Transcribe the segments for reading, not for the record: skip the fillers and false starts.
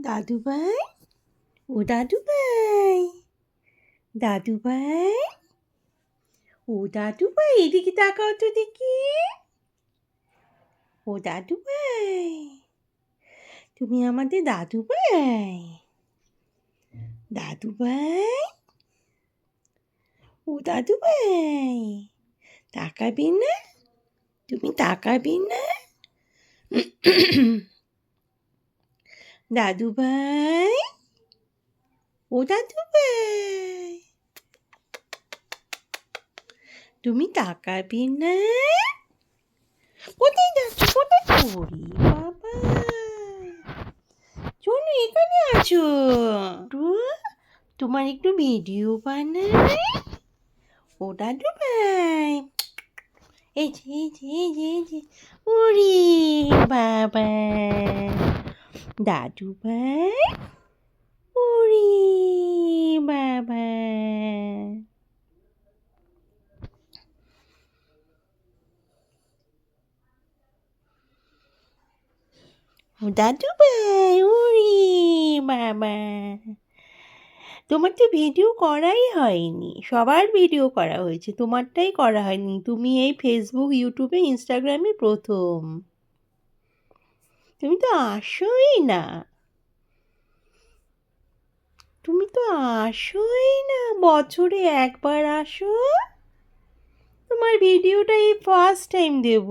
দাদু ভাই, ও দাদু ভাই, দাদু ভাই, ও দাদু ভাই, এদিকে তাকাও তো দেখি। ও দাদু ভাই, তুমি আমাদের দাদু ভাই? দাদু ভাই, ও দাদু ভাই, তাকাবি না? তুমি তাকাবি না? দাদু ভাই, ও দাদু ভাই, তুমি তাকাবি না? কোথায় যাচ্ছ? কোথায়? ওরে বাবা, চলো এখানে আছো। তোমার একটু ভিডিও বানাই। ও দাদু ভাই, এই যে এই যে এই যে এই যে, ওরে বাবা, দাদু ভাই, ওরে বাবা, ও দাদু ভাই, ওরে বাবা, তোমার তো ভিডিও করাই হয়নি, সবার ভিডিও করা হয়েছে, তোমারটাই করা হয়নি। তুমি এই ফেসবুক, ইউটিউবে, ইনস্টাগ্রামে প্রথম। তুমি তো আসোই না, তুমি তো আসোই না, বছরে একবার আসো। তোমার ভিডিওটা এই ফার্স্ট টাইম দেব।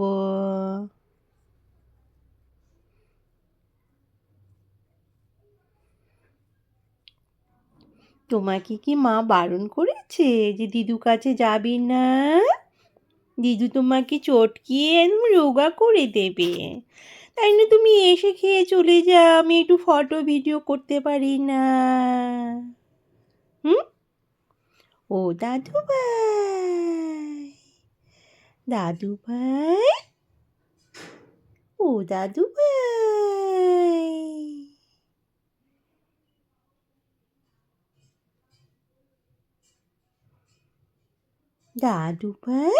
তোমাকে কি মা বারণ করেছে যে দিদু কাছে যাবি না? দিদু তোমাকে চটকিয়ে একদম রোগা করে দেবে, তাই না? তুমি এসে খেয়ে চলে যাও, আমি একটু ফটো ভিডিও করতে পারি না? হুম? ও দাদু ভাই, দাদু ভাই, ও দাদু ভাই, দাদু ভাই,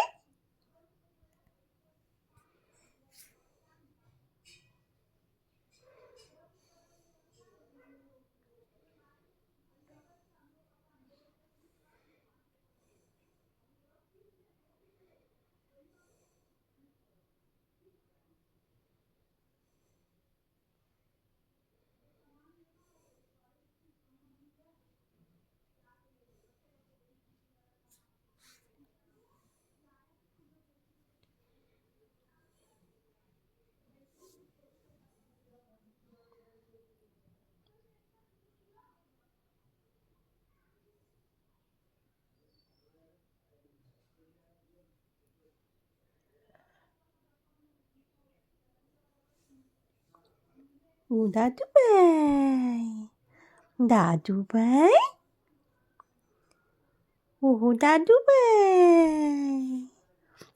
ও দাদু ভাই, দাদু ভাই, ও দাদু ভাই,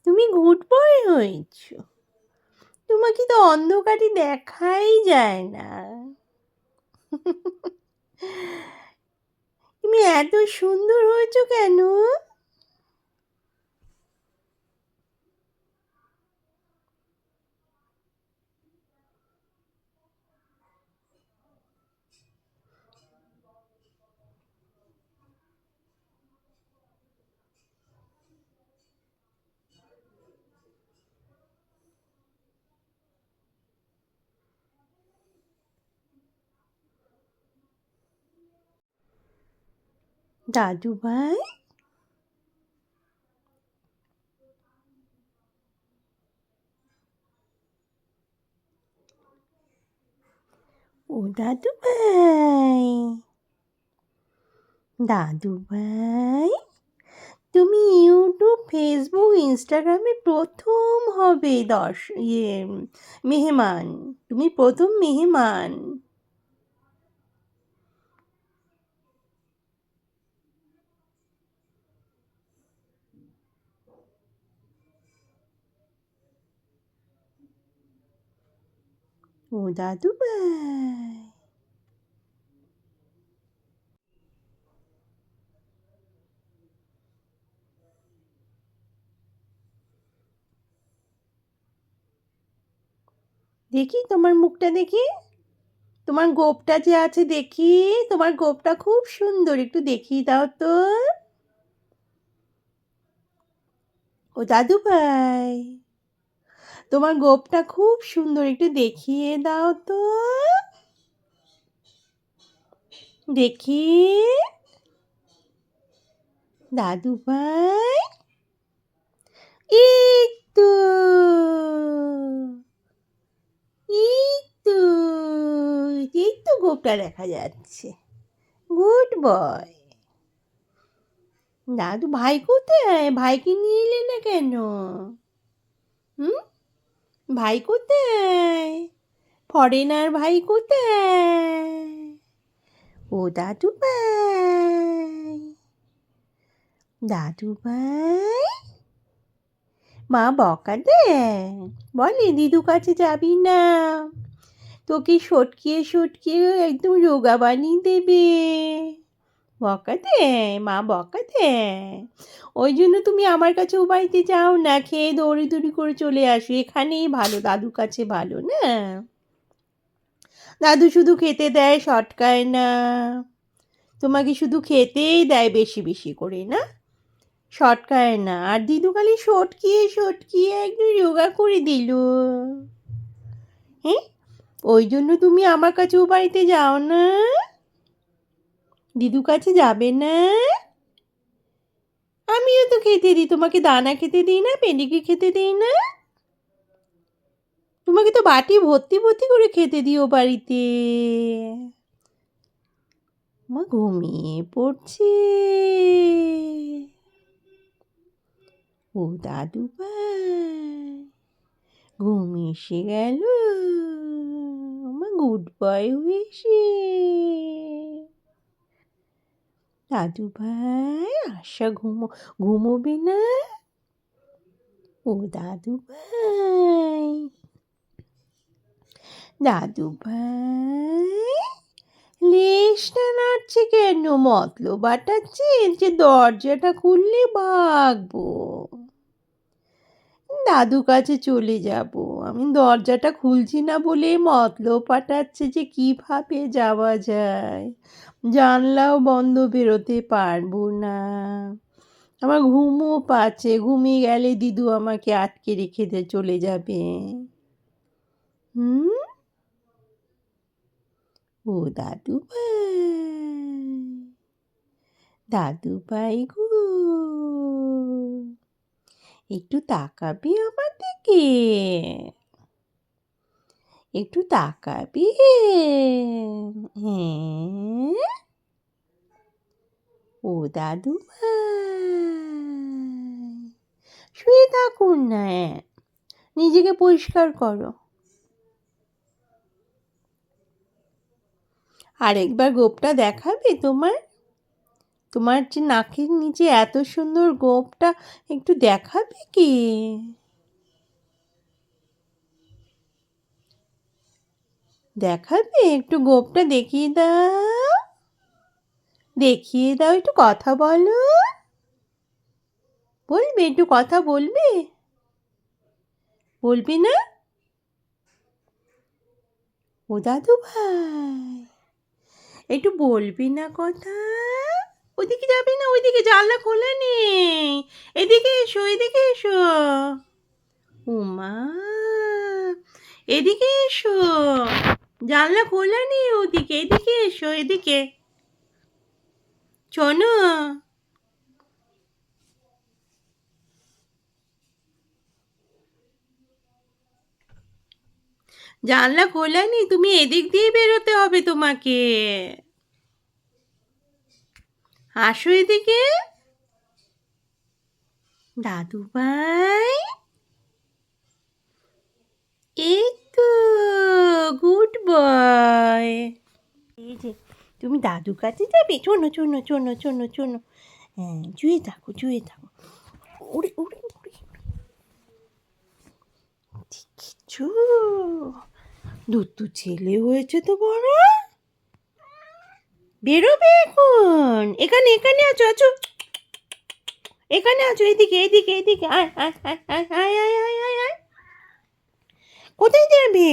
তুমি গুড বয় হয়েছো। তোমাকে তো অন্ধকারে দেখাই যায় না। তুমি এত সুন্দর হয়েছো কেন? দাদু ভাই, ও দাদু ভাই, দাদু ভাই, তুমি ইউটিউব, ফেসবুক, ইনস্টাগ্রামে প্রথম হবে মেহমান। তুমি প্রথম মেহমান। ও দাদু ভাই, দেখি তোমার মুখটা দেখি, তোমার গোঁফটা যে আছে দেখি, তোমার গোঁফটা খুব সুন্দর, একটু দেখিয়ে দাও তো। ও দাদু ভাই, তোমার গোঁফটা খুব সুন্দর, একটু দেখিয়ে দাও তো দেখি। দাদু ভাই, এই তো, এই তো, এই তো গোঁফটা দেখা যাচ্ছে। Good boy. দাদু ভাই কোথায়? ভাইকে নিয়ে এলে না কেন? হুম, ভাই কোথায়? ফরেনার ভাই কোথায়? ও দাদু ভাই, দাদু ভাই, মা বকা দেয়, বলে দিদু কাছে যাবি না, তোকে সটকিয়ে সটকিয়ে একদম রোগা বানিয়ে দেবে। বকা দেয়, মা বকা দেয়। ওই জন্য তুমি আমার কাছে ও বাড়িতে যাও না, খেয়ে দৌড়ি করে চলে আসো, এখানেই ভালো, দাদুর কাছে ভালো না। দাদু শুধু খেতে দেয়, সটকায় না। তোমাকে শুধু খেতেই দেয় বেশি বেশি করে, না সটকায় না। আর দিদু খালি সটকিয়ে সটকিয়ে একদম রোগা করে দিল। হ্যাঁ, ওই জন্য তুমি আমার কাছে ও বাড়িতে যাও না, দিদু কাছে যাবে না। আমিও তো খেতে দিই তোমাকে, দানা খেতে দিই না, পেন্ডিকি খেতে দিই না, তোমাকে তো বাটি ভর্তি ভর্তি করে খেতে দিই ও বাড়িতে। মা ঘুমিয়ে পড়ছে। ও দাদু ভাই, ঘুম এসে গেল, আমার গুড বয় হয়েছে। দাদু ভাই আশা ঘুমোবে না? ও দাদু ভাই, দাদু ভাই, লেজটা নাড়ছে কেন? মতলব বাটাচ্ছে যে দরজাটা খুললে ভাগবো, দাদু কাছে চলে যাব। আমি দরজাটা খুলছি না বলে মতলব পাঠাচ্ছে যে কিভাবে যাওয়া যায়, জানলাও বন্ধ, বেরোতে পারবো না। আমার ঘুমও পাচ্ছে, ঘুমিয়ে গেলে দিদু আমাকে আটকে রেখে চলে যাবে। হুম, ও দাদু ভাই, দাদু ভাই গো, একটু তাকাবি আমার দিকে, একটু তাকাবি? হ্যাঁ, ও দাদু ভাই, শুয়ে থাকুন না, নিজেকে পরিষ্কার করো। আরেকবার গোঁফটা দেখাবে তোমার? তোমার যে নাকের নিচে এত সুন্দর গোঁফটা একটু দেখাবে কি? দেখাবে? একটু গোঁফটা দেখিয়ে দাও, দেখিয়ে দাও, একটু কথা বলো, বলবে? একটু কথা বলবে? বলবি না? ও দাদু ভাই, একটু বলবি না কথা? ওইদিকে যাবি না, ওইদিকে জানলা খোলা নেই, এদিকে এসো, এদিকে এসো। উমা, এদিকে এসো, জানলা খোলা নেই ওদিকে, এদিকে এসো, এদিকে শোনো। জানলা খোলা নেই, তুমি এদিক দিয়ে বেরোতে হবে তোমাকে। আসো এদিকে। দাদু ভাই, এই তো, গুড বয়। এই যে, তুমি দাদু কাছে যাবে? চলো চলো চলো চলো চলো। হ্যাঁ, শুয়ে থাকো, শুয়ে থাকো। উড়ে উড়ে উড়ে, দেখেছো? দুটো ছেলে হয়েছে তো বড়। বেরোবে এখন, এখানে এখানে আছো, আছো এখানে আছো, এদিকে এদিকে এদিকে, আয় আয় আয় আয় আয় আয় আয় আয় আয়। কোথায় যাবে?